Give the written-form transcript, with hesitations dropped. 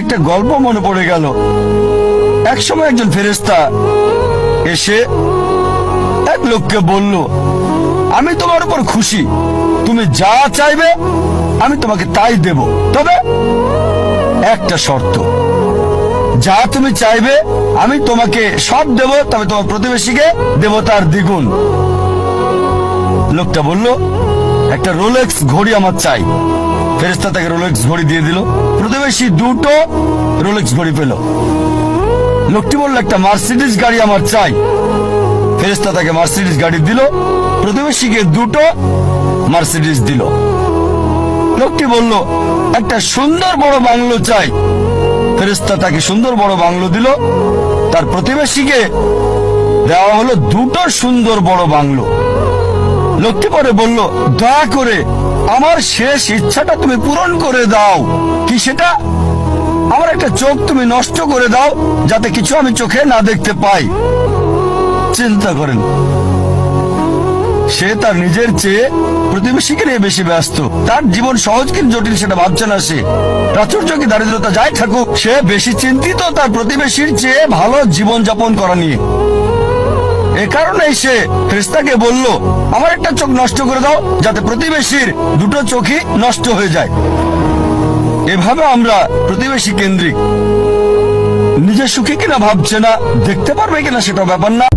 একটা গল্প মনে পড়ে গেল। এক সময় একজন ফেরেশতা এসে এক লোককে বলল, আমি তোমার উপর খুশি, তুমি যা চাইবে আমি তোমাকে তাই দেব, তবে একটা শর্ত, যা তুমি চাইবে আমি তোমাকে সব দেব, তবে তোমার প্রতিবেশীকে দেব তার দ্বিগুণ। লোকটা বলল, একটা রোলেক্স ঘড়ি আমার চাই। ফেরেশতা তাকে রোলেক্স ঘড়ি দিয়ে দিল। প্রতিবেশী দুটো রোলেক্স ঘড়ি পেল। লোকটি বলল, একটা মার্সিডিজ গাড়ি আমার চাই। ফেরেশতা তাকে মার্সিডিজ গাড়ি দিল। প্রতিবেশীকে দুটো মার্সিডিজ দিল। লোকটি বলল, একটা সুন্দর বড় বাংলো চাই। ফেরেশতা তাকে সুন্দর বড় বাংলো দিল। তার প্রতিবেশীকে দেওয়া হলো দুটো সুন্দর বড় বাংলো। লোকটি পরে বলল, দয়া করে আমার শেষ ইচ্ছাটা তুমি পূরণ করে দাও। কি সেটা? আমার একটা চোখ তুমি নষ্ট করে দাও, যাতে কিছু আমি চোখে না দেখতে পাই। চিন্তা করেন, সে তার নিজের চেয়ে প্রতিবেশীকে নিয়ে বেশি ব্যস্ত। তার জীবন সহজ কিন্তু জটিল সেটা ভাবছে না সে। প্রাচুর্য কি দারিদ্রতা যাই থাকুক, সে বেশি চিন্তিত তার প্রতিবেশীর চেয়ে ভালো জীবন যাপন করা নিয়ে। এ কারণেই সে ফেরেশতাকে বলল, আমার একটা চোখ নষ্ট করে দাও, যাতে প্রতিবেশীর দুটো চোখই নষ্ট হয়ে যায়। এভাবে আমরা প্রতিবেশী কেন্দ্রিক। নিজে সুখী কিনা ভাবছে না, দেখতে পারবে কিনা সেটা ব্যাপার না,